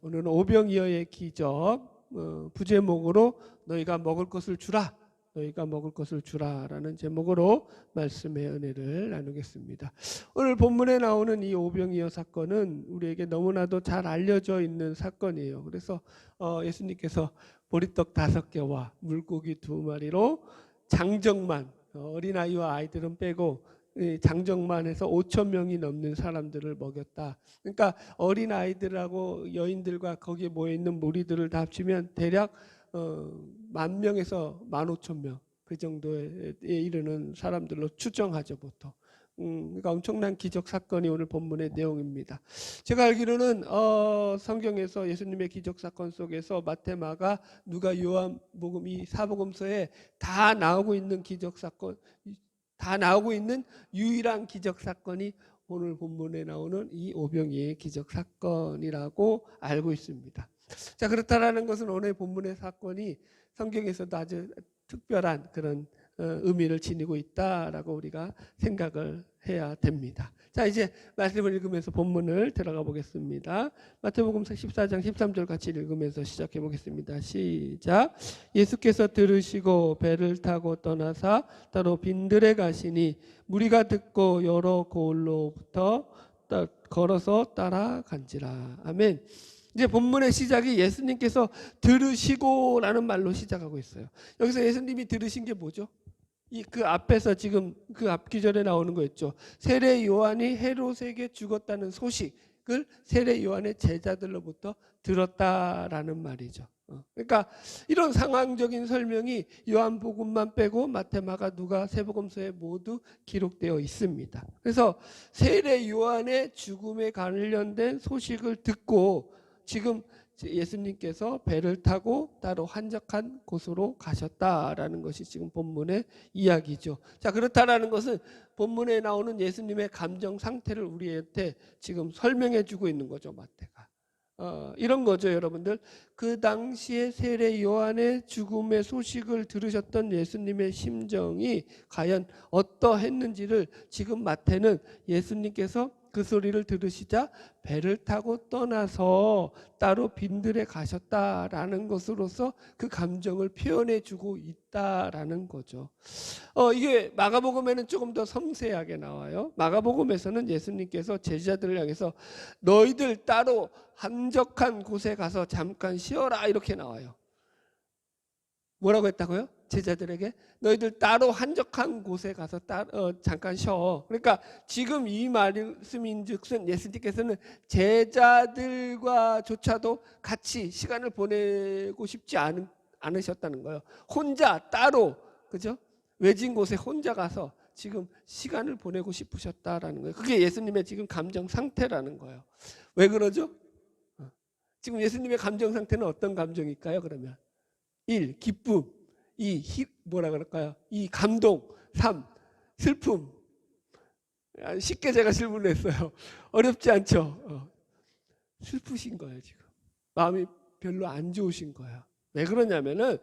오늘은 오병이어의 기적 부제목으로 너희가 먹을 것을 주라, 너희가 먹을 것을 주라라는 제목으로 말씀의 은혜를 나누겠습니다. 오늘 본문에 나오는 이 오병이어 사건은 우리에게 너무나도 잘 알려져 있는 사건이에요. 그래서 예수님께서 보리떡 5개와 물고기 2마리로 장정만, 어린아이와 아이들은 빼고 장정만해서 5,000명이 넘는 사람들을 먹였다. 그러니까 어린아이들하고 여인들과 거기에 모여있는 무리들을 다 합치면 대략 10,000명에서 15,000명 그 정도에 이르는 사람들로 추정하죠, 보통. 그러니까 엄청난 기적 사건이 오늘 본문의 내용입니다. 제가 알기로는 성경에서 예수님의 기적 사건 속에서 마태, 마가, 누가, 요한복음 이 사복음서에 다 나오고 있는 기적 사건, 다 나오고 있는 유일한 기적 사건이 오늘 본문에 나오는 이 오병이의 기적 사건이라고 알고 있습니다. 자, 그렇다라는 것은 오늘 본문의 사건이 성경에서도 아주 특별한 그런 의미를 지니고 있다라고 우리가 생각을 해야 됩니다. 자, 이제 말씀을 읽으면서 본문을 들어가 보겠습니다. 마태복음 14장 13절 같이 읽으면서 시작해 보겠습니다. 시작. 예수께서 들으시고 배를 타고 떠나사 따로 빈들에 가시니 무리가 듣고 여러 고을로부터 걸어서 따라간지라. 아멘. 이제 본문의 시작이 예수님께서 들으시고라는 말로 시작하고 있어요. 여기서 예수님이 들으신 게 뭐죠? 그 앞에서 지금 그 앞 구절에 나오는 거였죠. 세례 요한이 헤롯에게 죽었다는 소식을 세례 요한의 제자들로부터 들었다라는 말이죠. 그러니까 이런 상황적인 설명이 요한복음만 빼고 마태, 마가, 누가 세복음서에 모두 기록되어 있습니다. 그래서 세례 요한의 죽음에 관련된 소식을 듣고 지금 예수님께서 배를 타고 따로 한적한 곳으로 가셨다라는 것이 지금 본문의 이야기죠. 자, 그렇다라는 것은 본문에 나오는 예수님의 감정 상태를 우리한테 지금 설명해 주고 있는 거죠, 마태가. 이런 거죠, 여러분들. 그 당시에 세례 요한의 죽음의 소식을 들으셨던 예수님의 심정이 과연 어떠했는지를 지금 마태는 예수님께서 그 소리를 들으시자 배를 타고 떠나서 따로 빈들에 가셨다라는 것으로서 그 감정을 표현해 주고 있다라는 거죠. 이게 마가복음에는 조금 더 섬세하게 나와요. 마가복음에서는 예수님께서 제자들을 향해서 너희들 따로 한적한 곳에 가서 잠깐 쉬어라 이렇게 나와요. 뭐라고 했다고요? 제자들에게 너희들 따로 한적한 곳에 가서 잠깐 쉬어. 그러니까 지금 이 말씀인즉슨 예수님께서는 제자들과조차도 같이 시간을 보내고 싶지 않으셨다는 거예요. 혼자 따로, 그죠? 외진 곳에 혼자 가서 지금 시간을 보내고 싶으셨다라는 거예요. 그게 예수님의 지금 감정 상태라는 거예요. 왜 그러죠? 지금 예수님의 감정 상태는 어떤 감정일까요? 그러면 1. 기쁨, 2. 뭐라 그럴까요? 2. 감동, 3. 슬픔. 쉽게 제가 질문을 했어요. 어렵지 않죠? 슬프신 거예요, 지금. 마음이 별로 안 좋으신 거예요. 왜 그러냐면은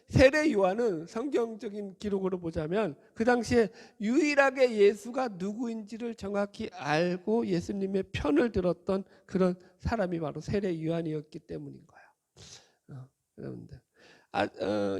세례 요한은 성경적인 기록으로 보자면 그 당시에 유일하게 예수가 누구인지를 정확히 알고 예수님의 편을 들었던 그런 사람이 바로 세례 요한이었기 때문인 거예요. 여러분들.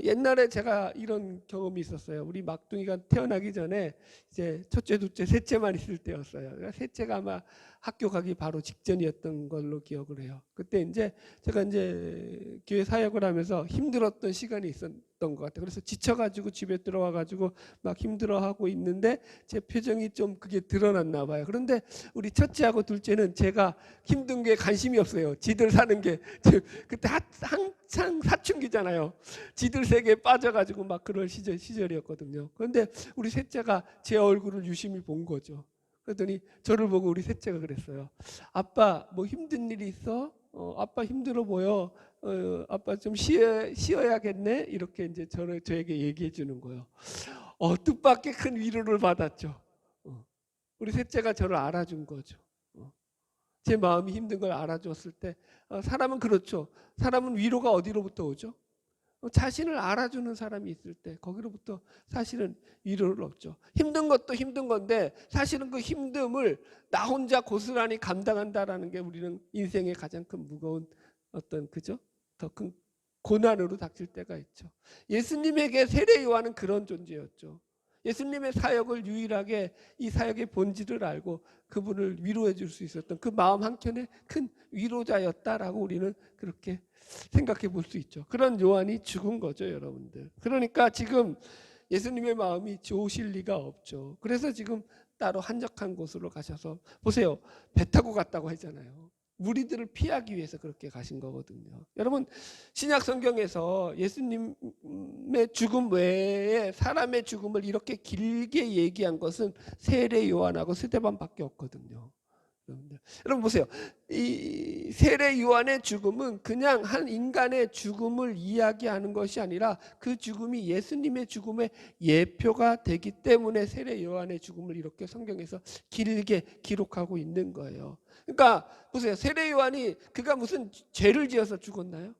옛날에 제가 이런 경험이 있었어요. 우리 막둥이가 태어나기 전에 이제 첫째, 둘째, 셋째만 있을 때였어요. 그러니까 셋째가 아마 학교 가기 바로 직전이었던 걸로 기억을 해요. 그때 이제 제가 이제 교회 사역을 하면서 힘들었던 시간이 있었던 것 같아요. 그래서 지쳐가지고 집에 들어와가지고 막 힘들어하고 있는데 제 표정이 좀 그게 드러났나 봐요. 그런데 우리 첫째하고 둘째는 제가 힘든 게 관심이 없어요. 지들 사는 게 그때 한창 사춘기잖아요. 지들 세계에 빠져가지고 막 그럴 시절이었거든요. 그런데 우리 셋째가 제 얼굴을 유심히 본 거죠. 그랬더니 저를 보고 우리 셋째가 그랬어요. 아빠 뭐 힘든 일이 있어? 아빠 힘들어 보여. 아빠 좀 쉬어야겠네. 이렇게 이제 저에게 얘기해 주는 거예요. 뜻밖의 큰 위로를 받았죠. 우리 셋째가 저를 알아준 거죠. 제 마음이 힘든 걸 알아줬을 때 사람은 그렇죠. 사람은 위로가 어디로부터 오죠? 자신을 알아주는 사람이 있을 때 거기로부터 사실은 위로를 얻죠. 힘든 것도 힘든 건데 사실은 그 힘듦을 나 혼자 고스란히 감당한다라는 게 우리는 인생의 가장 큰 무거운 어떤 그죠? 더 큰 고난으로 닥칠 때가 있죠. 예수님에게 세례 요한은 그런 존재였죠. 예수님의 사역을 유일하게 이 사역의 본질을 알고 그분을 위로해 줄 수 있었던 그 마음 한켠에 큰 위로자였다라고 우리는 그렇게 생각해 볼 수 있죠. 그런 요한이 죽은 거죠, 여러분들. 그러니까 지금 예수님의 마음이 좋으실 리가 없죠. 그래서 지금 따로 한적한 곳으로 가셔서 보세요. 배 타고 갔다고 하잖아요. 무리들을 피하기 위해서 그렇게 가신 거거든요. 여러분, 신약 성경에서 예수님의 죽음 외에 사람의 죽음을 이렇게 길게 얘기한 것은 세례 요한하고 스데반밖에 없거든요. 여러분 보세요. 이 세례 요한의 죽음은 그냥 한 인간의 죽음을 이야기하는 것이 아니라 그 죽음이 예수님의 죽음의 예표가 되기 때문에 세례 요한의 죽음을 이렇게 성경에서 길게 기록하고 있는 거예요. 그러니까 보세요. 세례 요한이 그가 무슨 죄를 지어서 죽었나요?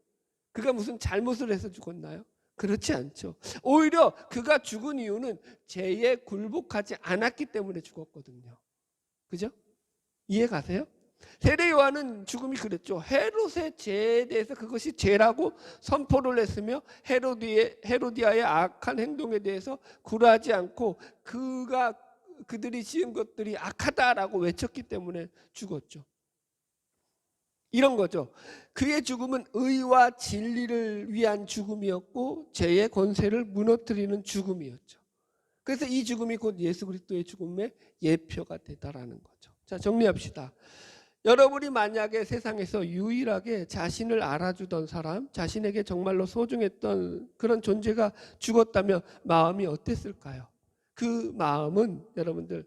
그가 무슨 잘못을 해서 죽었나요? 그렇지 않죠. 오히려 그가 죽은 이유는 죄에 굴복하지 않았기 때문에 죽었거든요. 그죠? 이해 가세요? 세례 요한은 죽음이 그랬죠. 헤롯의 죄에 대해서 그것이 죄라고 선포를 했으며 헤로디아의 악한 행동에 대해서 굴하지 않고 그들이 지은 것들이 악하다라고 외쳤기 때문에 죽었죠. 이런 거죠. 그의 죽음은 의와 진리를 위한 죽음이었고 죄의 권세를 무너뜨리는 죽음이었죠. 그래서 이 죽음이 곧 예수 그리스도의 죽음의 예표가 되다라는 거죠. 자, 정리합시다. 여러분이 만약에 세상에서 유일하게 자신을 알아주던 사람, 자신에게 정말로 소중했던 그런 존재가 죽었다면 마음이 어땠을까요? 그 마음은 여러분들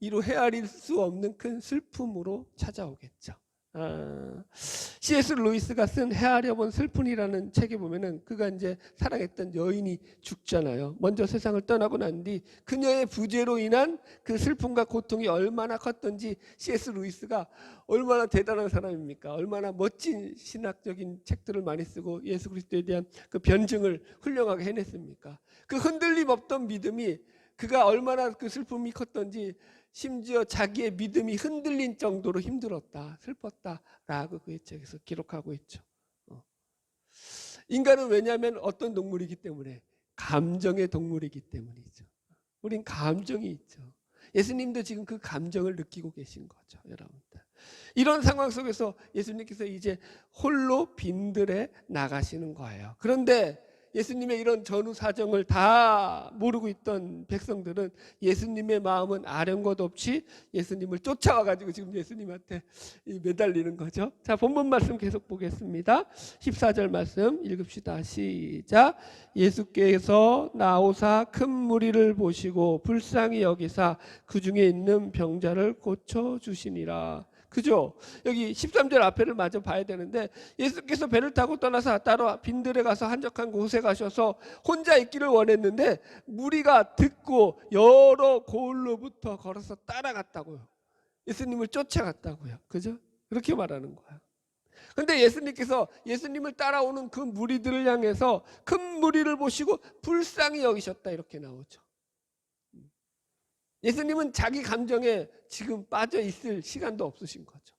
이루 헤아릴 수 없는 큰 슬픔으로 찾아오겠죠. C.S. 루이스가 쓴 헤아려본 슬픔이라는 책에 보면은 그가 이제 사랑했던 여인이 죽잖아요. 먼저 세상을 떠나고 난 뒤 그녀의 부재로 인한 그 슬픔과 고통이 얼마나 컸던지 C.S. 루이스가 얼마나 대단한 사람입니까? 얼마나 멋진 신학적인 책들을 많이 쓰고 예수 그리스도에 대한 그 변증을 훌륭하게 해냈습니까? 그 흔들림 없던 믿음이 그가 얼마나 그 슬픔이 컸던지 심지어 자기의 믿음이 흔들린 정도로 힘들었다, 슬펐다라고 그 책에서 기록하고 있죠. 인간은 왜냐하면 어떤 동물이기 때문에 감정의 동물이기 때문이죠. 우린 감정이 있죠. 예수님도 지금 그 감정을 느끼고 계신 거죠, 여러분들. 이런 상황 속에서 예수님께서 이제 홀로 빈들에 나가시는 거예요. 그런데 예수님의 이런 전후 사정을 다 모르고 있던 백성들은 예수님의 마음은 아령곳 없이 예수님을 쫓아와가지고 지금 예수님한테 매달리는 거죠. 자, 본문 말씀 계속 보겠습니다. 14절 말씀 읽읍시다. 시작. 예수께서 나오사 큰 무리를 보시고 불쌍히 여기사 그 중에 있는 병자를 고쳐주시니라. 그죠? 여기 13절 앞에를 마저 봐야 되는데 예수께서 배를 타고 떠나서 따로 빈들에 가서 한적한 곳에 가셔서 혼자 있기를 원했는데 무리가 듣고 여러 고을로부터 걸어서 따라갔다고요. 예수님을 쫓아갔다고요. 그죠? 그렇게 말하는 거야. 그런데 예수님께서 예수님을 따라오는 그 무리들을 향해서 큰 무리를 보시고 불쌍히 여기셨다 이렇게 나오죠. 예수님은 자기 감정에 지금 빠져 있을 시간도 없으신 거죠.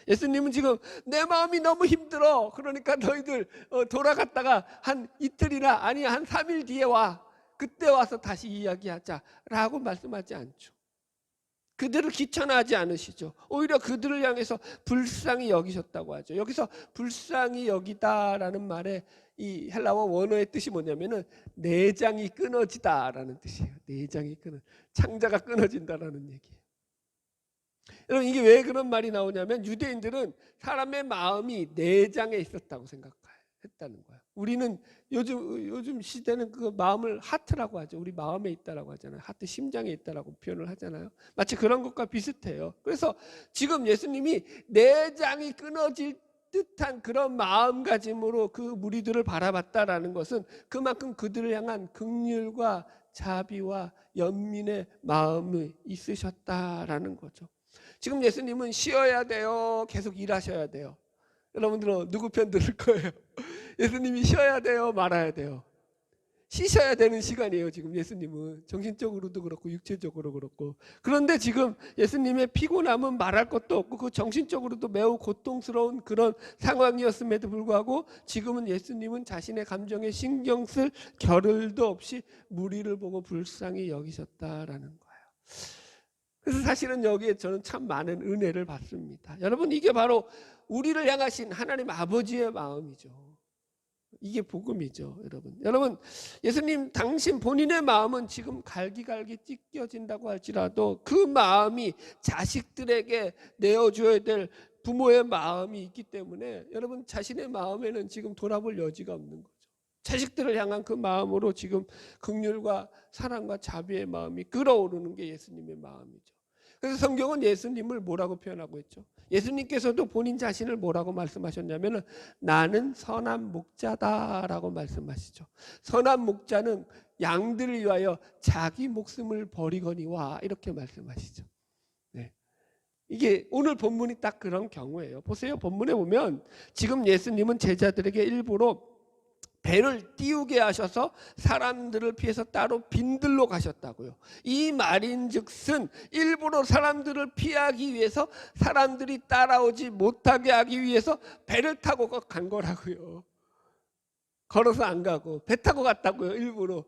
예수님은 지금 내 마음이 너무 힘들어. 그러니까 너희들 돌아갔다가 한 이틀이나 아니 한 3일 뒤에 와. 그때 와서 다시 이야기하자라고 말씀하지 않죠. 그들을 귀찮아하지 않으시죠. 오히려 그들을 향해서 불쌍히 여기셨다고 하죠. 여기서 불쌍히 여기다라는 말에 이 헬라어 원어의 뜻이 뭐냐면은 내장이 끊어지다라는 뜻이에요. 내장이 창자가 끊어진다라는 얘기예요. 여러분 이게 왜 그런 말이 나오냐면 유대인들은 사람의 마음이 내장에 있었다고 생각했다는 거예요. 우리는 요즘 시대는 그 마음을 하트라고 하죠. 우리 마음에 있다라고 하잖아요. 하트 심장에 있다라고 표현을 하잖아요. 마치 그런 것과 비슷해요. 그래서 지금 예수님이 내장이 끊어질 듯한 그런 마음가짐으로 그 무리들을 바라봤다라는 것은 그만큼 그들을 향한 긍휼과 자비와 연민의 마음이 있으셨다라는 거죠. 지금 예수님은 쉬어야 돼요? 계속 일하셔야 돼요? 여러분들은 누구 편 들을 거예요? 예수님이 쉬어야 돼요, 말아야 돼요? 쉬셔야 되는 시간이에요. 지금 예수님은 정신적으로도 그렇고 육체적으로 그렇고. 그런데 지금 예수님의 피곤함은 말할 것도 없고 그 정신적으로도 매우 고통스러운 그런 상황이었음에도 불구하고 지금은 예수님은 자신의 감정에 신경 쓸 겨를도 없이 무리를 보고 불쌍히 여기셨다라는 거예요. 그래서 사실은 여기에 저는 참 많은 은혜를 받습니다. 여러분, 이게 바로 우리를 향하신 하나님 아버지의 마음이죠. 이게 복음이죠, 여러분. 여러분, 예수님 당신 본인의 마음은 지금 갈기갈기 찢겨진다고 할지라도 그 마음이 자식들에게 내어줘야 될 부모의 마음이 있기 때문에 여러분 자신의 마음에는 지금 돌아볼 여지가 없는 거죠. 자식들을 향한 그 마음으로 지금 긍휼과 사랑과 자비의 마음이 끓어오르는 게 예수님의 마음이죠. 그래서 성경은 예수님을 뭐라고 표현하고 있죠? 예수님께서도 본인 자신을 뭐라고 말씀하셨냐면 나는 선한 목자다라고 말씀하시죠. 선한 목자는 양들을 위하여 자기 목숨을 버리거니와 이렇게 말씀하시죠. 네. 이게 오늘 본문이 딱 그런 경우예요. 보세요. 본문에 보면 지금 예수님은 제자들에게 일부러 배를 띄우게 하셔서 사람들을 피해서 따로 빈들로 가셨다고요. 이 말인즉슨 일부러 사람들을 피하기 위해서 사람들이 따라오지 못하게 하기 위해서 배를 타고 간 거라고요. 걸어서 안 가고 배 타고 갔다고요. 일부러.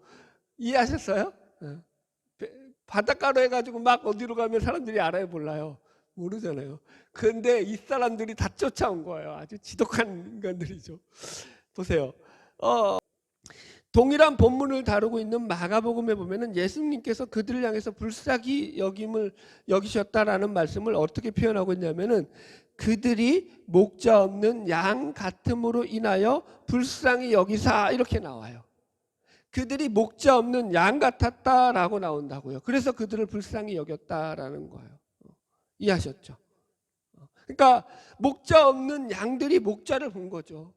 이해하셨어요? 바닷가로 해가지고 막 어디로 가면 사람들이 알아요, 몰라요? 모르잖아요. 그런데 이 사람들이 다 쫓아온 거예요. 아주 지독한 인간들이죠. 보세요. 동일한 본문을 다루고 있는 마가복음에 보면은 예수님께서 그들을 향해서 불쌍히 여기셨다라는 말씀을 어떻게 표현하고 있냐면은 그들이 목자 없는 양 같음으로 인하여 불쌍히 여기사 이렇게 나와요. 그들이 목자 없는 양 같았다라고 나온다고요. 그래서 그들을 불쌍히 여겼다라는 거예요. 이해하셨죠? 그러니까 목자 없는 양들이 목자를 본 거죠.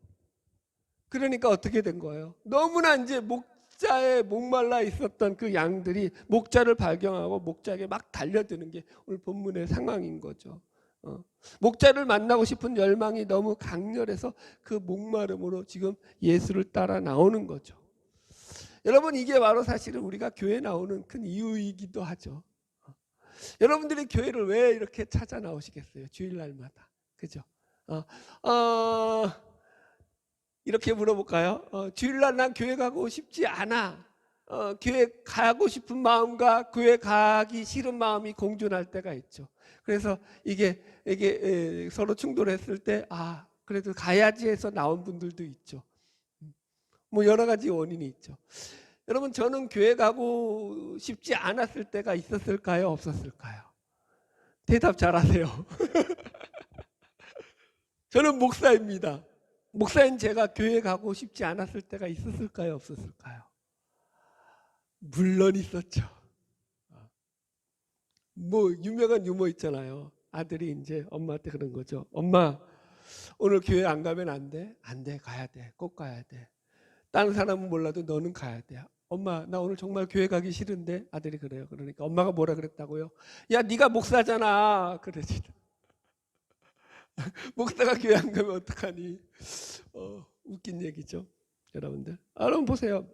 그러니까 어떻게 된 거예요? 너무나 이제 목자에 목말라 있었던 그 양들이 목자를 발견하고 목자에게 막 달려드는 게 오늘 본문의 상황인 거죠. 목자를 만나고 싶은 열망이 너무 강렬해서 그 목마름으로 지금 예수를 따라 나오는 거죠. 여러분, 이게 바로 사실은 우리가 교회 나오는 큰 이유이기도 하죠. 여러분들이 교회를 왜 이렇게 찾아 나오시겠어요? 주일날마다. 그죠? 이렇게 물어볼까요? 주일날 난 교회 가고 싶지 않아. 교회 가고 싶은 마음과 교회 가기 싫은 마음이 공존할 때가 있죠. 그래서 이게 서로 충돌했을 때 그래도 가야지 해서 나온 분들도 있죠. 뭐 여러 가지 원인이 있죠. 여러분, 저는 교회 가고 싶지 않았을 때가 있었을까요? 없었을까요? 대답 잘하세요. 저는 목사입니다. 목사인 제가 교회 가고 싶지 않았을 때가 있었을까요? 없었을까요? 물론 있었죠. 뭐 유명한 유머 있잖아요. 아들이 이제 엄마한테 그런 거죠. 엄마, 오늘 교회 안 가면 안 돼? 안 돼, 가야 돼. 꼭 가야 돼. 다른 사람은 몰라도 너는 가야 돼. 엄마, 나 오늘 정말 교회 가기 싫은데. 아들이 그래요. 그러니까 엄마가 뭐라 그랬다고요? 야, 네가 목사잖아. 그러지. 목사가 교회 안 가면 어떡하니? 웃긴 얘기죠, 여러분들. 여러분 보세요.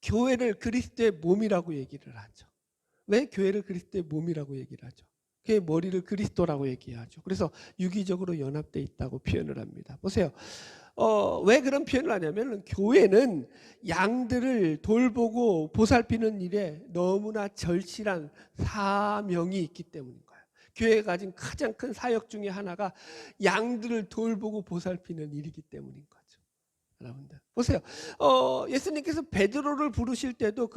교회를 그리스도의 몸이라고 얘기를 하죠. 왜 교회를 그리스도의 몸이라고 얘기를 하죠? 그의 머리를 그리스도라고 얘기하죠. 그래서 유기적으로 연합되어 있다고 표현을 합니다. 보세요. 왜 그런 표현을 하냐면 교회는 양들을 돌보고 보살피는 일에 너무나 절실한 사명이 있기 때문인 거예요. 교회가 가진 가장 큰 사역 중에 하나가 양들을 돌보고 보살피는 일이기 때문인 거죠. 여러분들 보세요. 예수님께서 베드로를 부르실 때도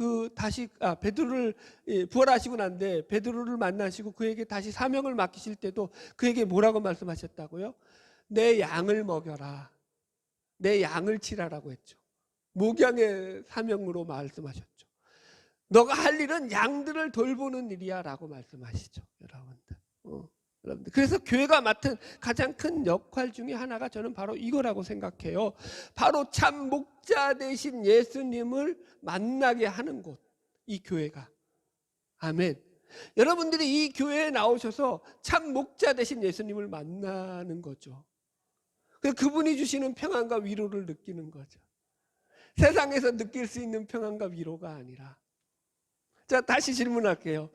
베드로를 부활하시고 난데 베드로를 만나시고 그에게 다시 사명을 맡기실 때도 그에게 뭐라고 말씀하셨다고요? 내 양을 먹여라. 내 양을 치라라고 했죠. 목양의 사명으로 말씀하셨죠. 너가 할 일은 양들을 돌보는 일이야 라고 말씀하시죠. 여러분들. 그래서 교회가 맡은 가장 큰 역할 중에 하나가 저는 바로 이거라고 생각해요. 바로 참 목자 되신 예수님을 만나게 하는 곳, 이 교회가. 아멘. 여러분들이 이 교회에 나오셔서 참 목자 되신 예수님을 만나는 거죠. 그분이 주시는 평안과 위로를 느끼는 거죠. 세상에서 느낄 수 있는 평안과 위로가 아니라. 자, 다시 질문할게요.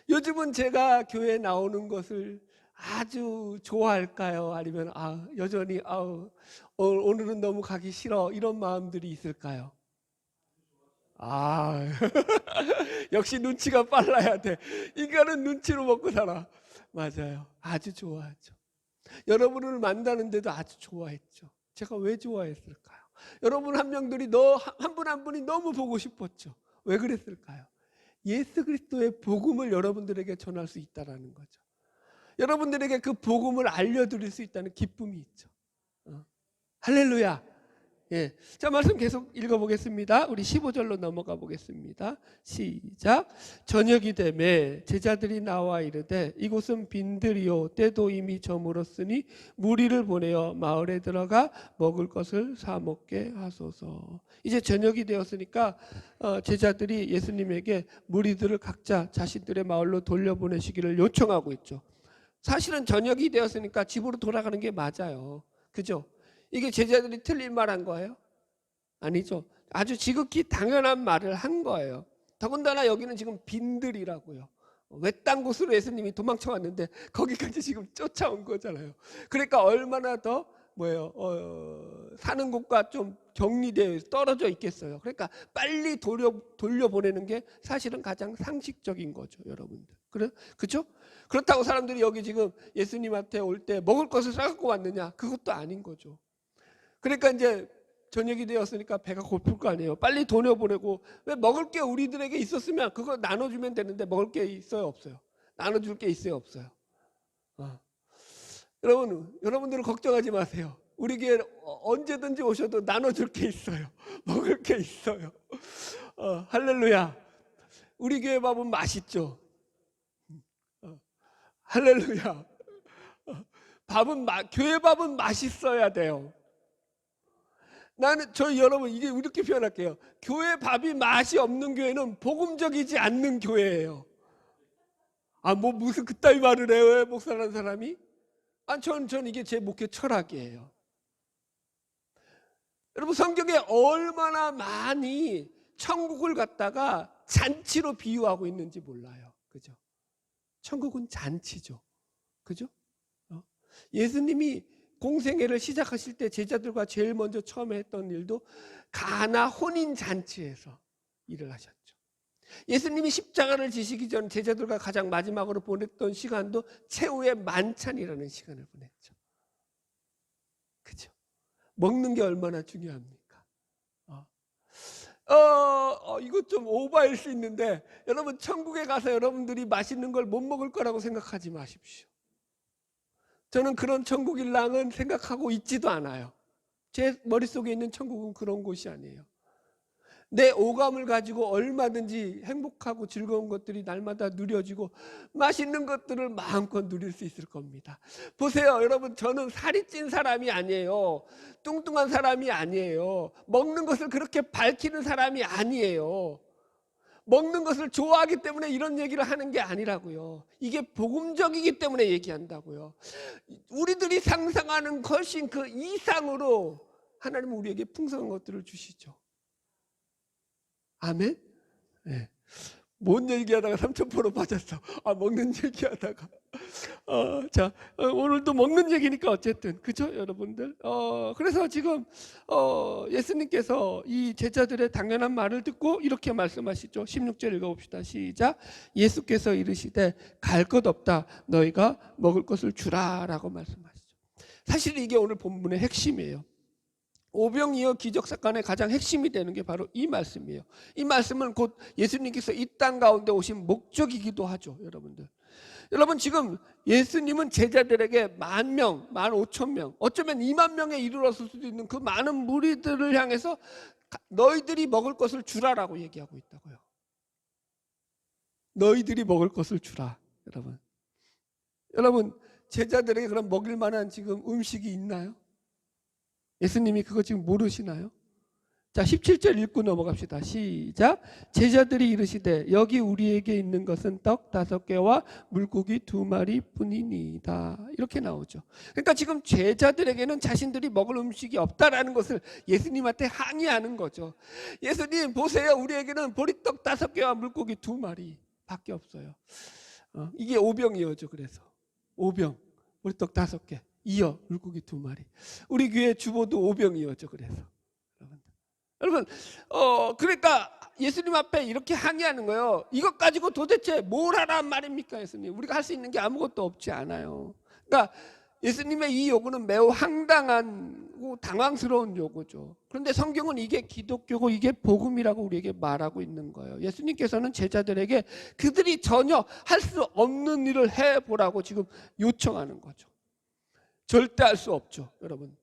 요즘은 제가 교회에 나오는 것을 아주 좋아할까요? 아니면 여전히 오늘은 너무 가기 싫어, 이런 마음들이 있을까요? 역시 눈치가 빨라야 돼. 인간은 눈치로 먹고 살아. 맞아요. 아주 좋아하죠. 여러분을 만나는데도 아주 좋아했죠. 제가 왜 좋아했을까요? 여러분 한 명들이 한 분 한 분이 너무 보고 싶었죠. 왜 그랬을까요? 예수 그리스도의 복음을 여러분들에게 전할 수 있다는 거죠. 여러분들에게 그 복음을 알려드릴 수 있다는 기쁨이 있죠. 할렐루야. 예. 자, 말씀 계속 읽어보겠습니다. 우리 15절로 넘어가 보겠습니다. 시작. 저녁이 되매 제자들이 나와 이르되 이곳은 빈들이요 때도 이미 저물었으니 무리를 보내어 마을에 들어가 먹을 것을 사 먹게 하소서. 이제 저녁이 되었으니까 제자들이 예수님에게 무리들을 각자 자신들의 마을로 돌려보내시기를 요청하고 있죠. 사실은 저녁이 되었으니까 집으로 돌아가는 게 맞아요. 그죠? 이게 제자들이 틀린 말 한 거예요? 아니죠. 아주 지극히 당연한 말을 한 거예요. 더군다나 여기는 지금 빈들이라고요. 외딴 곳으로 예수님이 도망쳐 왔는데 거기까지 지금 쫓아온 거잖아요. 그러니까 얼마나 더 사는 곳과 좀 격리되어 떨어져 있겠어요. 그러니까 빨리 돌려보내는 게 사실은 가장 상식적인 거죠, 여러분들. 그렇죠? 그렇다고 사람들이 여기 지금 예수님한테 올 때 먹을 것을 싸갖고 왔느냐? 그것도 아닌 거죠. 그러니까 이제 저녁이 되었으니까 배가 고플 거 아니에요. 빨리 돌려보내고, 왜 먹을 게 우리들에게 있었으면 그거 나눠주면 되는데 먹을 게 있어요, 없어요? 나눠줄 게 있어요, 없어요? 여러분들은 걱정하지 마세요. 우리 교회 언제든지 오셔도 나눠줄 게 있어요. 먹을 게 있어요. 할렐루야. 우리 교회 밥은 맛있죠. 할렐루야. 교회 밥은 맛있어야 돼요. 여러분, 이게 이렇게 표현할게요. 교회 밥이 맛이 없는 교회는 복음적이지 않는 교회예요. 무슨 그따위 말을 해요, 왜 목사라는 사람이? 전 이게 제 목회 철학이에요. 여러분, 성경에 얼마나 많이 천국을 갖다가 잔치로 비유하고 있는지 몰라요. 그죠? 천국은 잔치죠. 그죠? 예수님이 공생애를 시작하실 때 제자들과 제일 먼저 처음에 했던 일도 가나 혼인 잔치에서 일을 하셨죠. 예수님이 십자가를 지시기 전 제자들과 가장 마지막으로 보냈던 시간도 최후의 만찬이라는 시간을 보냈죠. 그죠? 먹는 게 얼마나 중요합니까? 이거 좀 오버일 수 있는데, 여러분 천국에 가서 여러분들이 맛있는 걸 못 먹을 거라고 생각하지 마십시오. 저는 그런 천국일랑은 생각하고 있지도 않아요. 제 머릿속에 있는 천국은 그런 곳이 아니에요. 내 오감을 가지고 얼마든지 행복하고 즐거운 것들이 날마다 누려지고 맛있는 것들을 마음껏 누릴 수 있을 겁니다. 보세요, 여러분, 저는 살이 찐 사람이 아니에요. 뚱뚱한 사람이 아니에요. 먹는 것을 그렇게 밝히는 사람이 아니에요. 먹는 것을 좋아하기 때문에 이런 얘기를 하는 게 아니라고요. 이게 복음적이기 때문에 얘기한다고요. 우리들이 상상하는 훨씬 그 이상으로 하나님은 우리에게 풍성한 것들을 주시죠. 아멘? 네. 뭔 얘기하다가 삼천포로 빠졌어. 먹는 얘기하다가. 오늘도 먹는 얘기니까 어쨌든, 그죠, 여러분들? 그래서 지금 예수님께서 이 제자들의 당연한 말을 듣고 이렇게 말씀하시죠. 16절 읽어봅시다. 시작. 예수께서 이르시되 갈 것 없다. 너희가 먹을 것을 주라라고 말씀하시죠. 사실 이게 오늘 본문의 핵심이에요. 오병이어 기적 사건의 가장 핵심이 되는 게 바로 이 말씀이에요. 이 말씀은 곧 예수님께서 이 땅 가운데 오신 목적이기도 하죠, 여러분들. 여러분, 지금 예수님은 제자들에게 10,000명, 15,000명, 어쩌면 20,000명에 이르렀을 수도 있는 그 많은 무리들을 향해서 너희들이 먹을 것을 주라라고 얘기하고 있다고요. 너희들이 먹을 것을 주라. 여러분, 제자들에게 그럼 먹일 만한 지금 음식이 있나요? 예수님이 그거 지금 모르시나요? 자, 17절 읽고 넘어갑시다. 시작. 제자들이 이르시되 여기 우리에게 있는 것은 떡 5개와 물고기 2마리 뿐이니이다. 이렇게 나오죠. 그러니까 지금 제자들에게는 자신들이 먹을 음식이 없다라는 것을 예수님한테 항의하는 거죠. 예수님 보세요. 우리에게는 보리떡 5개와 물고기 2마리 밖에 없어요. 이게 오병이어죠. 그래서 오병, 보리떡 5개, 이어 물고기 2마리. 우리 교회 주보도 오병이어죠. 그래서 여러분, 그러니까 예수님 앞에 이렇게 항의하는 거예요. 이것 가지고 도대체 뭘 하란 말입니까, 예수님? 우리가 할 수 있는 게 아무것도 없지 않아요. 그러니까 예수님의 이 요구는 매우 황당하고 당황스러운 요구죠. 그런데 성경은 이게 기독교고 이게 복음이라고 우리에게 말하고 있는 거예요. 예수님께서는 제자들에게 그들이 전혀 할 수 없는 일을 해보라고 지금 요청하는 거죠. 절대 할 수 없죠, 여러분.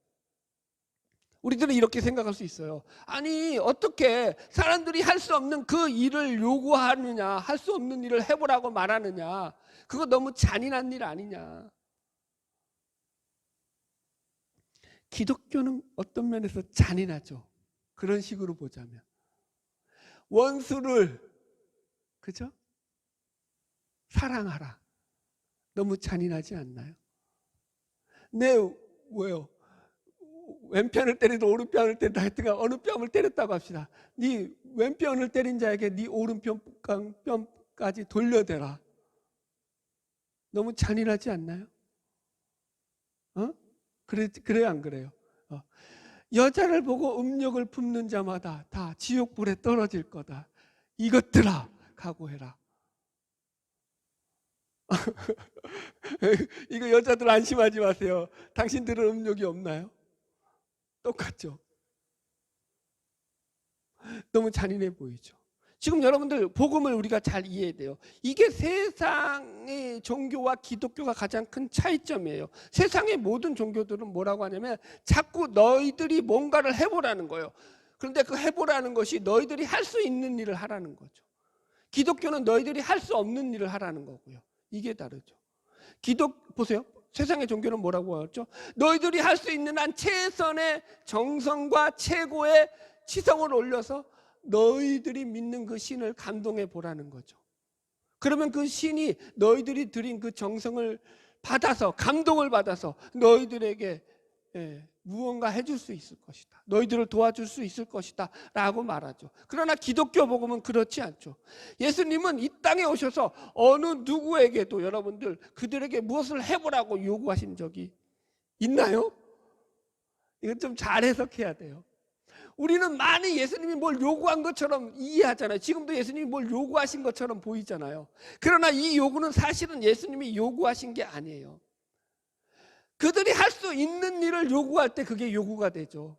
우리들은 이렇게 생각할 수 있어요. 아니, 어떻게 사람들이 할 수 없는 그 일을 요구하느냐, 할 수 없는 일을 해보라고 말하느냐, 그거 너무 잔인한 일 아니냐. 기독교는 어떤 면에서 잔인하죠. 그런 식으로 보자면 원수를, 그죠? 사랑하라. 너무 잔인하지 않나요? 네, 왜요? 왼편을 때리든 오른편을 때리든 하여튼간 어느 뺨을 때렸다고 합시다. 네 왼편을 때린 자에게 네 오른편까지 돌려대라. 너무 잔인하지 않나요? 그래요, 안 그래요? 여자를 보고 음욕을 품는 자마다 다 지옥불에 떨어질 거다. 이것들아, 각오해라. 이거 여자들 안심하지 마세요. 당신들은 음욕이 없나요? 똑같죠. 너무 잔인해 보이죠. 지금 여러분들 복음을 우리가 잘 이해해야 돼요. 이게 세상의 종교와 기독교가 가장 큰 차이점이에요. 세상의 모든 종교들은 뭐라고 하냐면 자꾸 너희들이 뭔가를 해보라는 거예요. 그런데 그 해보라는 것이 너희들이 할 수 있는 일을 하라는 거죠. 기독교는 너희들이 할 수 없는 일을 하라는 거고요. 이게 다르죠. 보세요. 세상의 종교는 뭐라고 하죠? 너희들이 할 수 있는 한 최선의 정성과 최고의 치성을 올려서 너희들이 믿는 그 신을 감동해 보라는 거죠. 그러면 그 신이 너희들이 드린 그 정성을 받아서, 감동을 받아서 너희들에게 무언가 해줄 수 있을 것이다. 너희들을 도와줄 수 있을 것이다 라고 말하죠. 그러나 기독교 복음은 그렇지 않죠. 예수님은 이 땅에 오셔서 어느 누구에게도 여러분들 그들에게 무엇을 해보라고 요구하신 적이 있나요? 이건 좀 잘 해석해야 돼요. 우리는 많이 예수님이 뭘 요구한 것처럼 이해하잖아요. 지금도 예수님이 뭘 요구하신 것처럼 보이잖아요. 그러나 이 요구는 사실은 예수님이 요구하신 게 아니에요. 그들이 할 수 있는 일을 요구할 때 그게 요구가 되죠.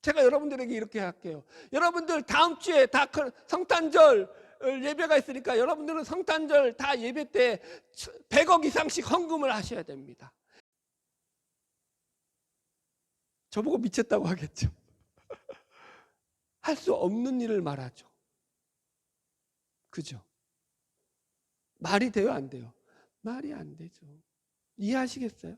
제가 여러분들에게 이렇게 할게요. 여러분들 다음 주에 다 성탄절 예배가 있으니까 여러분들은 성탄절 다 예배 때 100억 이상씩 헌금을 하셔야 됩니다. 저보고 미쳤다고 하겠죠. 할 수 없는 일을 말하죠. 그죠? 말이 돼요, 안 돼요? 말이 안 되죠. 이해하시겠어요?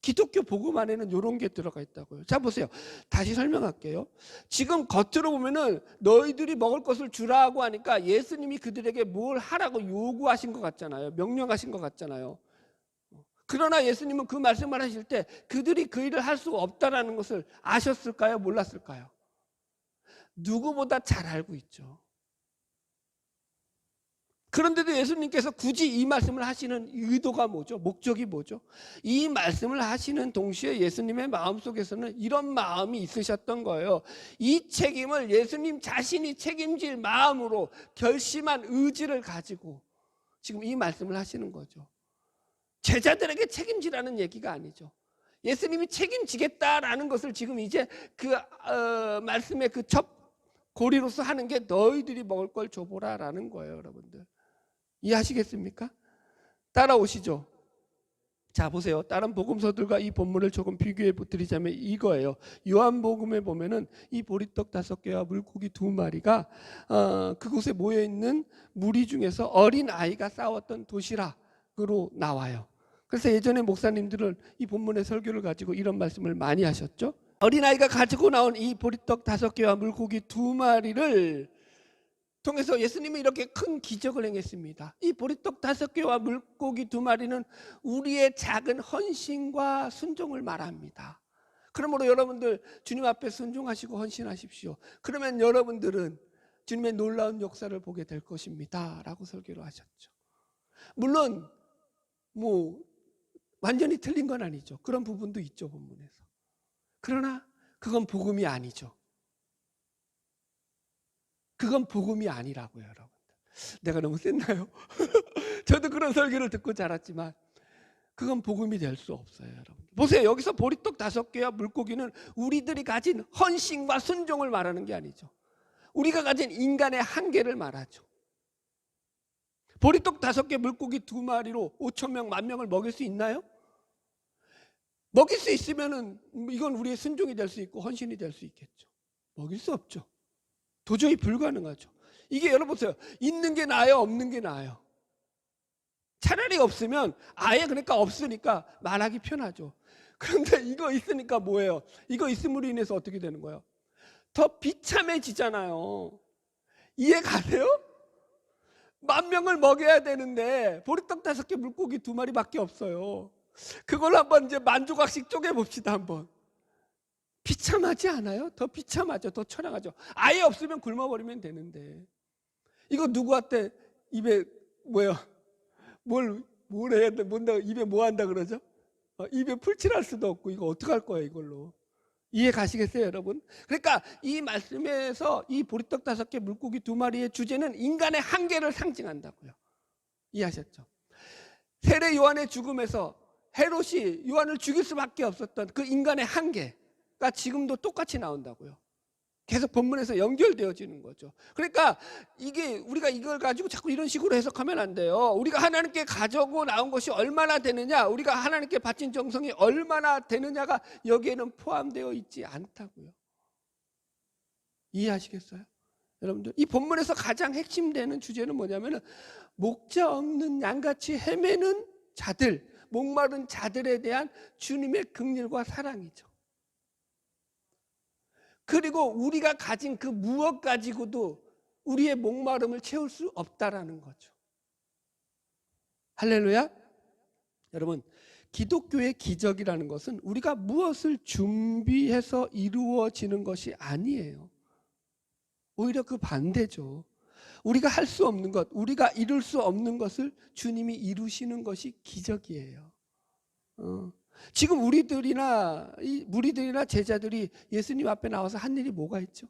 기독교 복음 안에는 이런 게 들어가 있다고요. 자, 보세요. 다시 설명할게요. 지금 겉으로 보면은 너희들이 먹을 것을 주라고 하니까 예수님이 그들에게 뭘 하라고 요구하신 것 같잖아요. 명령하신 것 같잖아요. 그러나 예수님은 그 말씀을 하실 때 그들이 그 일을 할 수 없다라는 것을 아셨을까요? 몰랐을까요? 누구보다 잘 알고 있죠. 그런데도 예수님께서 굳이 이 말씀을 하시는 의도가 뭐죠? 목적이 뭐죠? 이 말씀을 하시는 동시에 예수님의 마음속에서는 이런 마음이 있으셨던 거예요. 이 책임을 예수님 자신이 책임질 마음으로 결심한 의지를 가지고 지금 이 말씀을 하시는 거죠. 제자들에게 책임지라는 얘기가 아니죠. 예수님이 책임지겠다라는 것을 지금 이제 그 말씀의 그 첫 고리로서 하는 게 너희들이 먹을 걸 줘보라라는 거예요, 여러분들. 이해하시겠습니까? 따라오시죠. 자, 보세요. 다른 복음서들과 이 본문을 조금 비교해 드리자면 이거예요. 요한복음에 보면은 이 보리떡 5개와 물고기 2마리가 그곳에 모여 있는 무리 중에서 어린 아이가 싸웠던 도시락으로 나와요. 그래서 예전에 목사님들은 이 본문의 설교를 가지고 이런 말씀을 많이 하셨죠. 어린아이가 가지고 나온 이 보리떡 5개와 물고기 2마리를 통해서 예수님이 이렇게 큰 기적을 행했습니다. 이 보리떡 5개와 물고기 2마리는 우리의 작은 헌신과 순종을 말합니다. 그러므로 여러분들 주님 앞에 순종하시고 헌신하십시오. 그러면 여러분들은 주님의 놀라운 역사를 보게 될 것입니다 라고 설교를 하셨죠. 물론 뭐 완전히 틀린 건 아니죠. 그런 부분도 있죠, 본문에서. 그러나 그건 복음이 아니죠. 그건 복음이 아니라고요, 여러분. 내가 너무 셌나요? 저도 그런 설교를 듣고 자랐지만 그건 복음이 될 수 없어요, 여러분. 보세요. 여기서 보리떡 5개와 물고기는 우리들이 가진 헌신과 순종을 말하는 게 아니죠. 우리가 가진 인간의 한계를 말하죠. 보리떡 5개, 물고기 2마리로 5,000명, 10,000명을 먹일 수 있나요? 먹일 수 있으면은 이건 우리의 순종이 될 수 있고 헌신이 될 수 있겠죠. 먹일 수 없죠. 도저히 불가능하죠. 이게 여러분 보세요. 있는 게 나아요, 없는 게 나아요? 차라리 없으면 아예 그러니까 없으니까 말하기 편하죠. 그런데 이거 있으니까 뭐예요? 이거 있음으로 인해서 어떻게 되는 거예요? 더 비참해지잖아요. 이해 가세요? 10,000명을 먹여야 되는데 보리떡 5개, 물고기 2마리밖에 없어요. 그걸 한번 이제 만조각씩 쪼개봅시다 한번. 비참하지 않아요? 더 비참하죠. 더 처량하죠. 아예 없으면 굶어버리면 되는데 이거 누구한테 입에 뭐야 뭘 해야 돼? 뭔가 입에 뭐 한다 그러죠? 입에 풀칠할 수도 없고 이거 어떡할 거야 이걸로. 이해 가시겠어요, 여러분? 그러니까 이 말씀에서 이 보리떡 5개, 물고기 2마리의 주제는 인간의 한계를 상징한다고요. 이해하셨죠? 세례 요한의 죽음에서 헤롯이 요한을 죽일 수밖에 없었던 그 인간의 한계가 지금도 똑같이 나온다고요. 계속 본문에서 연결되어지는 거죠. 그러니까 이게 우리가 이걸 가지고 자꾸 이런 식으로 해석하면 안 돼요. 우리가 하나님께 가져고 나온 것이 얼마나 되느냐, 우리가 하나님께 바친 정성이 얼마나 되느냐가 여기에는 포함되어 있지 않다고요. 이해하시겠어요? 여러분들 이 본문에서 가장 핵심되는 주제는 뭐냐면은 목자 없는 양같이 헤매는 자들, 목마른 자들에 대한 주님의 긍휼과 사랑이죠. 그리고 우리가 가진 그 무엇 가지고도 우리의 목마름을 채울 수 없다라는 거죠. 할렐루야. 여러분, 기독교의 기적이라는 것은 우리가 무엇을 준비해서 이루어지는 것이 아니에요. 오히려 그 반대죠. 우리가 할 수 없는 것, 우리가 이룰 수 없는 것을 주님이 이루시는 것이 기적이에요. 지금 우리들이나 무리들이나 제자들이 예수님 앞에 나와서 한 일이 뭐가 있죠?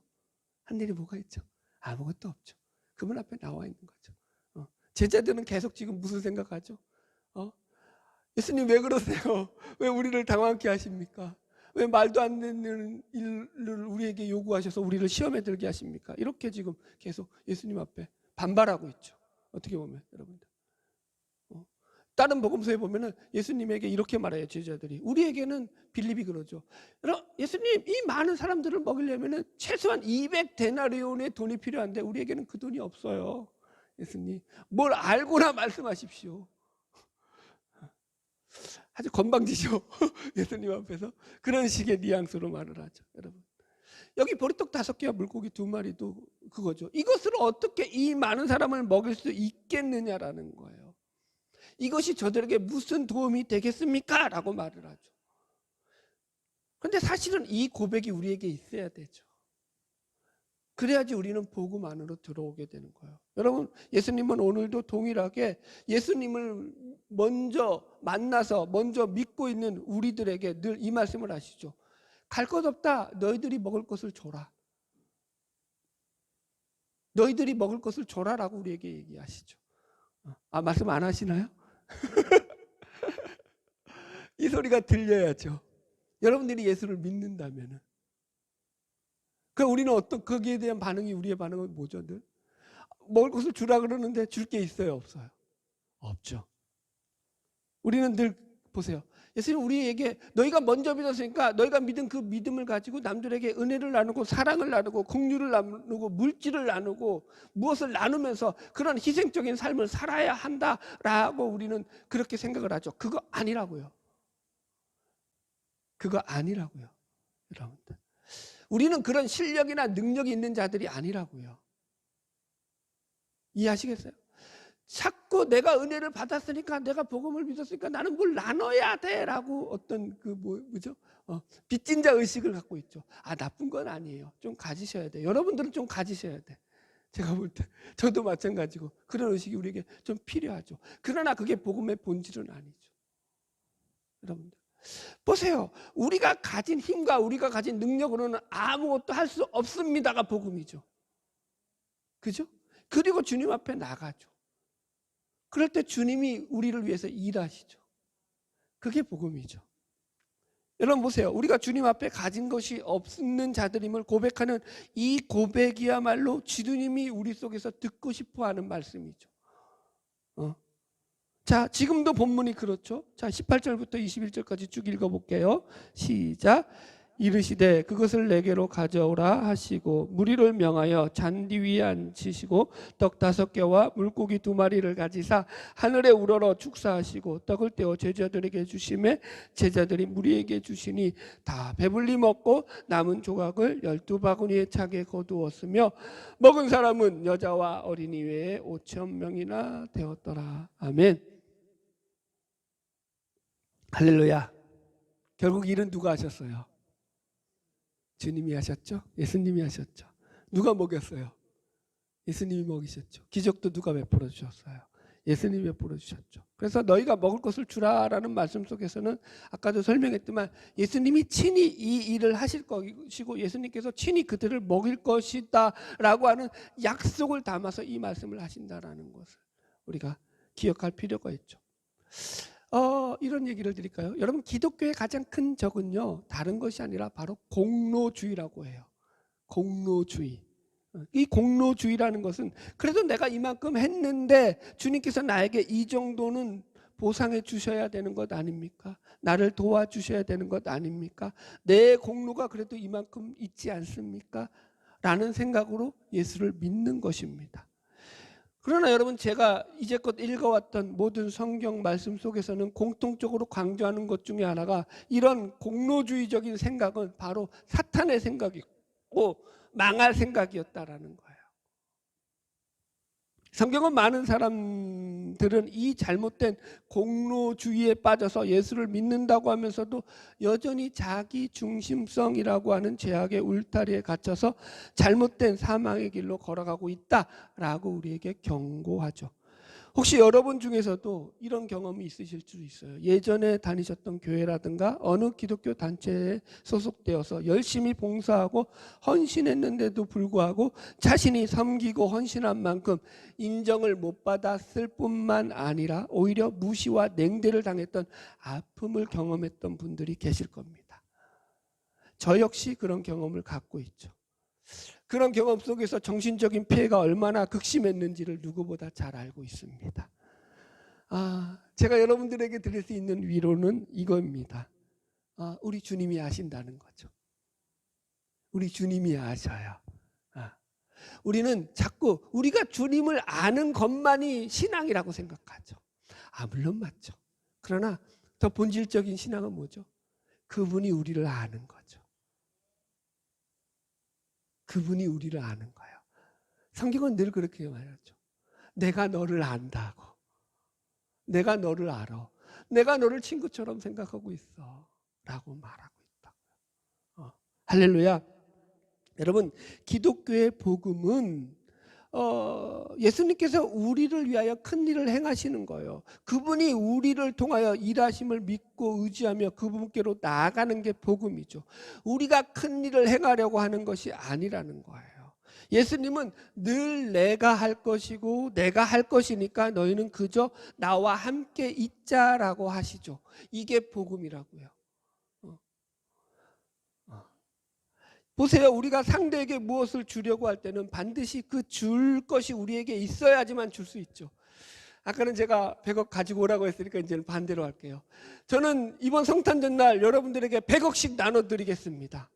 한 일이 뭐가 있죠? 아무것도 없죠. 그분 앞에 나와 있는 거죠. 제자들은 계속 지금 무슨 생각하죠? 예수님 왜 그러세요? 왜 우리를 당황케 하십니까? 왜 말도 안 되는 일을 우리에게 요구하셔서 우리를 시험에 들게 하십니까? 이렇게 지금 계속 예수님 앞에 반발하고 있죠. 어떻게 보면 여러분들. 다른 복음서에 보면은 예수님에게 이렇게 말해요, 제자들이. 우리에게는 빌립이 그러죠. 예수님, 이 많은 사람들을 먹이려면은 최소한 200데나리온의 돈이 필요한데 우리에게는 그 돈이 없어요. 예수님, 뭘 알고나 말씀하십시오. 아주 건방지죠. 예수님 앞에서 그런 식의 뉘앙스로 말을 하죠, 여러분. 여기 보리떡 5개와 물고기 2마리도 그거죠. 이것을 어떻게 이 많은 사람을 먹일 수 있겠느냐라는 거예요. 이것이 저들에게 무슨 도움이 되겠습니까? 라고 말을 하죠. 그런데 사실은 이 고백이 우리에게 있어야 되죠. 그래야지 우리는 복음 안으로 들어오게 되는 거예요. 여러분, 예수님은 오늘도 동일하게 예수님을 먼저 만나서 먼저 믿고 있는 우리들에게 늘 이 말씀을 하시죠. 갈 것 없다. 너희들이 먹을 것을 줘라. 너희들이 먹을 것을 줘라라고 우리에게 얘기하시죠. 말씀 안 하시나요? 이 소리가 들려야죠. 여러분들이 예수를 믿는다면은. 그럼 우리는 거기에 대한 반응이, 우리의 반응은 뭐죠? 늘 먹을 것을 주라 그러는데 줄 게 있어요, 없어요? 없죠. 우리는 늘 보세요. 예수님 우리에게 너희가 먼저 믿었으니까 너희가 믿은 그 믿음을 가지고 남들에게 은혜를 나누고 사랑을 나누고 긍휼을 나누고 물질을 나누고 무엇을 나누면서 그런 희생적인 삶을 살아야 한다라고 우리는 그렇게 생각을 하죠. 그거 아니라고요. 그거 아니라고요. 여러분들, 우리는 그런 실력이나 능력이 있는 자들이 아니라고요. 이해하시겠어요? 자꾸 내가 은혜를 받았으니까, 내가 복음을 믿었으니까 나는 뭘 나눠야 돼라고 어떤 뭐죠? 빚진 자 의식을 갖고 있죠. 나쁜 건 아니에요. 좀 가지셔야 돼. 여러분들은 좀 가지셔야 돼. 제가 볼 때 저도 마찬가지고 그런 의식이 우리에게 좀 필요하죠. 그러나 그게 복음의 본질은 아니죠. 여러분들 보세요. 우리가 가진 힘과 우리가 가진 능력으로는 아무것도 할 수 없습니다가 복음이죠. 그죠? 그리고 주님 앞에 나가죠. 그럴 때 주님이 우리를 위해서 일하시죠. 그게 복음이죠. 여러분 보세요. 우리가 주님 앞에 가진 것이 없는 자들임을 고백하는 이 고백이야말로 주님이 우리 속에서 듣고 싶어하는 말씀이죠. 자, 지금도 본문이 그렇죠. 자, 18절부터 21절까지 쭉 읽어볼게요. 시작. 이르시되 그것을 내게로 가져오라 하시고 무리를 명하여 잔디 위에 앉히시고 떡 5개와 물고기 2마리를 가지사 하늘에 우러러 축사하시고 떡을 떼어 제자들에게 주시매 제자들이 무리에게 주시니 다 배불리 먹고 남은 조각을 12바구니에 차게 거두었으며 먹은 사람은 여자와 어린이 외에 5,000명이나 되었더라. 아멘. 할렐루야. 결국 일은 누가 하셨어요? 주님이 하셨죠? 예수님이 하셨죠? 누가 먹였어요? 예수님이 먹이셨죠. 기적도 누가 베풀어 주셨어요? 예수님이 베풀어 주셨죠. 그래서 너희가 먹을 것을 주라라는 말씀 속에서는 아까도 설명했지만 예수님이 친히 이 일을 하실 것이고 예수님께서 친히 그들을 먹일 것이다 라고 하는 약속을 담아서 이 말씀을 하신다라는 것을 우리가 기억할 필요가 있죠. 이런 얘기를 드릴까요? 여러분, 기독교의 가장 큰 적은요, 다른 것이 아니라 바로 공로주의라고 해요. 공로주의. 이 공로주의라는 것은 그래도 내가 이만큼 했는데 주님께서 나에게 이 정도는 보상해 주셔야 되는 것 아닙니까? 나를 도와주셔야 되는 것 아닙니까? 내 공로가 그래도 이만큼 있지 않습니까? 라는 생각으로 예수를 믿는 것입니다. 그러나 여러분, 제가 이제껏 읽어왔던 모든 성경 말씀 속에서는 공통적으로 강조하는 것 중에 하나가 이런 공로주의적인 생각은 바로 사탄의 생각이고 망할 생각이었다라는 거예요. 성경은 많은 사람들은 이 잘못된 공로주의에 빠져서 예수를 믿는다고 하면서도 여전히 자기 중심성이라고 하는 죄악의 울타리에 갇혀서 잘못된 사망의 길로 걸어가고 있다라고 우리에게 경고하죠. 혹시 여러분 중에서도 이런 경험이 있으실 수 있어요. 예전에 다니셨던 교회라든가 어느 기독교 단체에 소속되어서 열심히 봉사하고 헌신했는데도 불구하고 자신이 섬기고 헌신한 만큼 인정을 못 받았을 뿐만 아니라 오히려 무시와 냉대를 당했던 아픔을 경험했던 분들이 계실 겁니다. 저 역시 그런 경험을 갖고 있죠. 그런 경험 속에서 정신적인 피해가 얼마나 극심했는지를 누구보다 잘 알고 있습니다. 제가 여러분들에게 드릴 수 있는 위로는 이겁니다. 우리 주님이 아신다는 거죠. 우리 주님이 아셔요. 우리는 자꾸 우리가 주님을 아는 것만이 신앙이라고 생각하죠. 물론 맞죠. 그러나 더 본질적인 신앙은 뭐죠? 그분이 우리를 아는 거죠. 그분이 우리를 아는 거예요. 성경은 늘 그렇게 말하죠. 내가 너를 안다고. 내가 너를 알아. 내가 너를 친구처럼 생각하고 있어. 라고 말하고 있다고요. 할렐루야. 여러분, 기독교의 복음은 예수님께서 우리를 위하여 큰 일을 행하시는 거예요. 그분이 우리를 통하여 일하심을 믿고 의지하며 그분께로 나아가는 게 복음이죠. 우리가 큰 일을 행하려고 하는 것이 아니라는 거예요. 예수님은 늘 내가 할 것이고 내가 할 것이니까 너희는 그저 나와 함께 있자라고 하시죠. 이게 복음이라고요. 보세요. 우리가 상대에게 무엇을 주려고 할 때는 반드시 그 줄 것이 우리에게 있어야지만 줄 수 있죠. 아까는 제가 100억 가지고 오라고 했으니까 이제는 반대로 할게요. 저는 이번 성탄절 날 여러분들에게 100억씩 나눠드리겠습니다.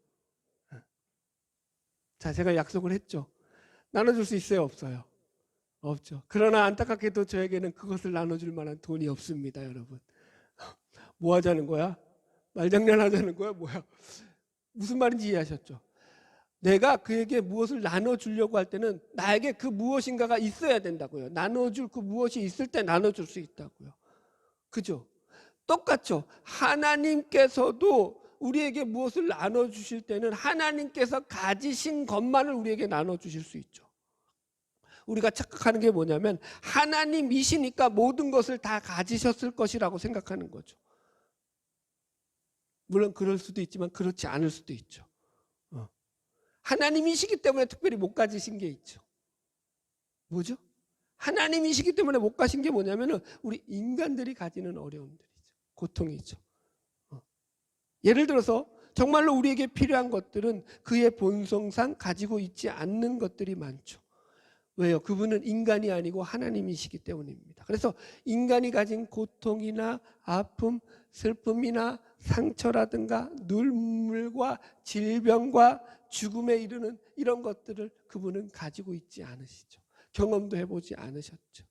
자, 제가 약속을 했죠. 나눠줄 수 있어요? 없어요? 없죠. 그러나 안타깝게도 저에게는 그것을 나눠줄 만한 돈이 없습니다. 여러분, 뭐 하자는 거야? 말장난 하자는 거야? 뭐야? 무슨 말인지 이해하셨죠? 내가 그에게 무엇을 나눠주려고 할 때는 나에게 그 무엇인가가 있어야 된다고요. 나눠줄 그 무엇이 있을 때 나눠줄 수 있다고요. 그죠? 똑같죠. 하나님께서도 우리에게 무엇을 나눠주실 때는 하나님께서 가지신 것만을 우리에게 나눠주실 수 있죠. 우리가 착각하는 게 뭐냐면 하나님이시니까 모든 것을 다 가지셨을 것이라고 생각하는 거죠. 물론 그럴 수도 있지만 그렇지 않을 수도 있죠. 하나님이시기 때문에 특별히 못 가지신 게 있죠. 뭐죠? 하나님이시기 때문에 못 가신 게 뭐냐면은 우리 인간들이 가지는 어려움들이죠. 고통이죠. 예를 들어서 정말로 우리에게 필요한 것들은 그의 본성상 가지고 있지 않는 것들이 많죠. 왜요? 그분은 인간이 아니고 하나님이시기 때문입니다. 그래서 인간이 가진 고통이나 아픔, 슬픔이나 상처라든가 눈물과 질병과 죽음에 이르는 이런 것들을 그분은 가지고 있지 않으시죠. 경험도 해보지 않으셨죠.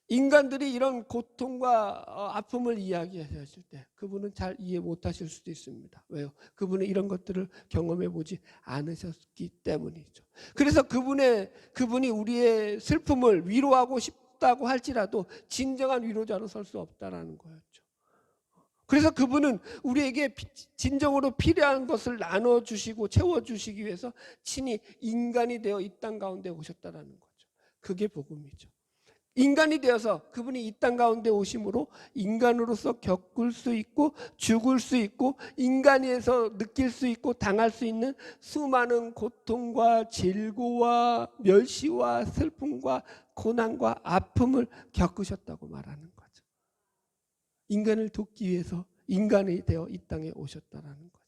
인간들이 이런 고통과 아픔을 이야기하실 때 그분은 잘 이해 못하실 수도 있습니다. 왜요? 그분은 이런 것들을 경험해보지 않으셨기 때문이죠. 그래서 그분이 우리의 슬픔을 위로하고 싶다고 할지라도 진정한 위로자로 설 수 없다라는 거였죠. 그래서 그분은 우리에게 진정으로 필요한 것을 나눠주시고 채워주시기 위해서 친히 인간이 되어 이 땅 가운데 오셨다라는 거죠. 그게 복음이죠. 인간이 되어서 그분이 이 땅 가운데 오심으로 인간으로서 겪을 수 있고 죽을 수 있고 인간에서 느낄 수 있고 당할 수 있는 수많은 고통과 질고와 멸시와 슬픔과 고난과 아픔을 겪으셨다고 말하는 거죠. 인간을 돕기 위해서 인간이 되어 이 땅에 오셨다는 거죠.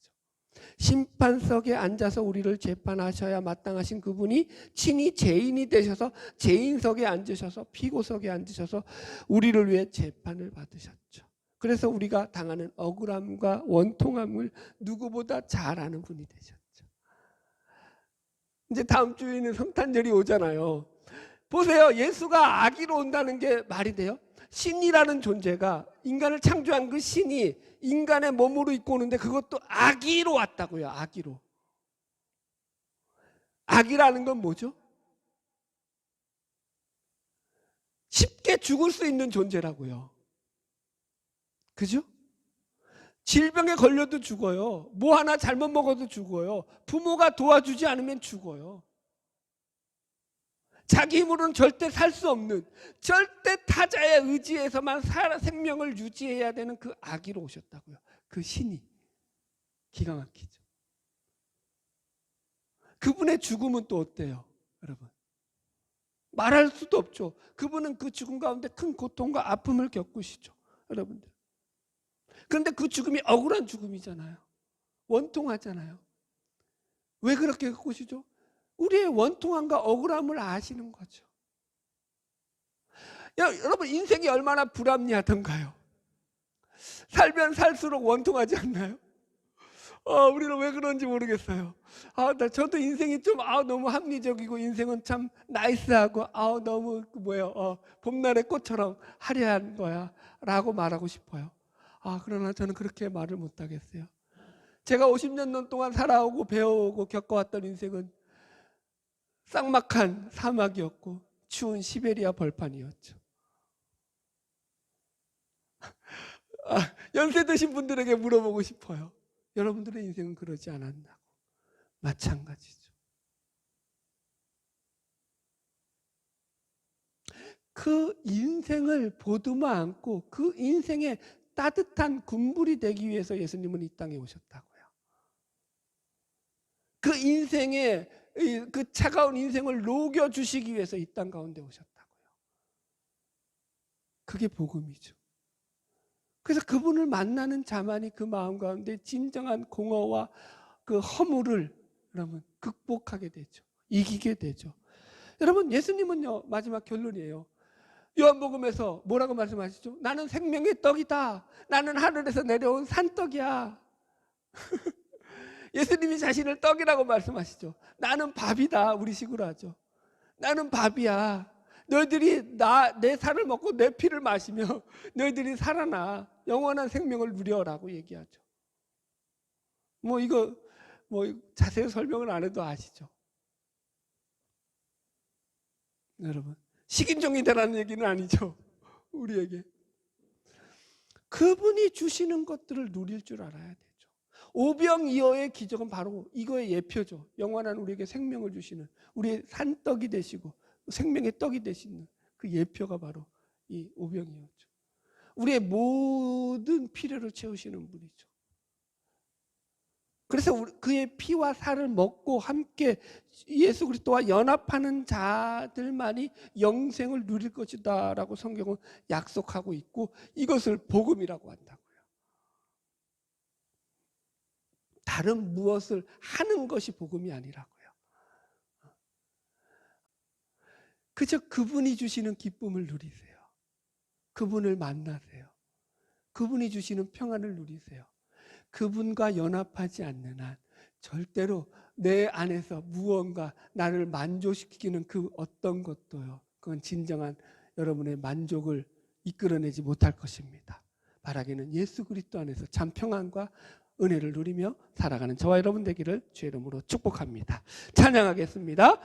심판석에 앉아서 우리를 재판하셔야 마땅하신 그분이 친히 죄인이 되셔서 죄인석에 앉으셔서 피고석에 앉으셔서 우리를 위해 재판을 받으셨죠. 그래서 우리가 당하는 억울함과 원통함을 누구보다 잘 아는 분이 되셨죠. 이제 다음 주에는 성탄절이 오잖아요. 보세요. 예수가 아기로 온다는 게 말이 돼요? 신이라는 존재가 인간을 창조한 그 신이 인간의 몸으로 입고 오는데 그것도 아기로 왔다고요. 아기로. 아기라는 건 뭐죠? 쉽게 죽을 수 있는 존재라고요. 그죠? 질병에 걸려도 죽어요. 뭐 하나 잘못 먹어도 죽어요. 부모가 도와주지 않으면 죽어요. 자기 힘으로는 절대 살 수 없는 절대 타자의 의지에서만 생명을 유지해야 되는 그 아기로 오셨다고요. 그 신이. 기가 막히죠. 그분의 죽음은 또 어때요? 여러분. 말할 수도 없죠. 그분은 그 죽음 가운데 큰 고통과 아픔을 겪으시죠. 여러분들. 그런데 그 죽음이 억울한 죽음이잖아요. 원통하잖아요. 왜 그렇게 겪으시죠? 우리의 원통함과 억울함을 아시는 거죠. 여러분 인생이 얼마나 불합리하던가요? 살면 살수록 원통하지 않나요? 우리는 왜 그런지 모르겠어요. 저도 인생이 좀 너무 합리적이고 인생은 참 나이스하고 너무 봄날의 꽃처럼 화려한 거야 라고 말하고 싶어요. 그러나 저는 그렇게 말을 못하겠어요. 제가 50년 동안 살아오고 배워오고 겪어왔던 인생은 쌍막한 사막이었고 추운 시베리아 벌판이었죠. 연세 드신 분들에게 물어보고 싶어요. 여러분들의 인생은 그러지 않았나고. 마찬가지죠. 그 인생을 보듬어 안고 그 인생의 따뜻한 군불이 되기 위해서 예수님은 이 땅에 오셨다고요. 그 인생의 그 차가운 인생을 녹여주시기 위해서 이 땅 가운데 오셨다고요. 그게 복음이죠. 그래서 그분을 만나는 자만이 그 마음 가운데 진정한 공허와 그 허물을 여러분 극복하게 되죠. 이기게 되죠. 여러분 예수님은요 마지막 결론이에요. 요한복음에서 뭐라고 말씀하시죠? 나는 생명의 떡이다. 나는 하늘에서 내려온 산떡이야. 예수님이 자신을 떡이라고 말씀하시죠. 나는 밥이다. 우리식으로 하죠. 나는 밥이야. 너희들이 내 살을 먹고 내 피를 마시며 너희들이 살아나 영원한 생명을 누려라고 얘기하죠. 이거 뭐 자세히 설명을 안 해도 아시죠? 여러분, 식인종이 되라는 얘기는 아니죠. 우리에게 그분이 주시는 것들을 누릴 줄 알아야 되죠. 오병이어의 기적은 바로 이거의 예표죠. 영원한 우리에게 생명을 주시는, 우리의 산떡이 되시고 생명의 떡이 되시는 그 예표가 바로 이 오병이어죠. 우리의 모든 필요를 채우시는 분이죠. 그래서 그의 피와 살을 먹고 함께 예수 그리스도와 연합하는 자들만이 영생을 누릴 것이다 라고 성경은 약속하고 있고, 이것을 복음이라고 한다고요. 다른 무엇을 하는 것이 복음이 아니라고요. 그저 그분이 주시는 기쁨을 누리세요. 그분을 만나세요. 그분이 주시는 평안을 누리세요. 그분과 연합하지 않는 한 절대로 내 안에서 무언가 나를 만족시키는 그 어떤 것도요, 그건 진정한 여러분의 만족을 이끌어내지 못할 것입니다. 바라기는 예수 그리스도 안에서 참 평안과 은혜를 누리며 살아가는 저와 여러분 되기를 주의 이름으로 축복합니다. 찬양하겠습니다.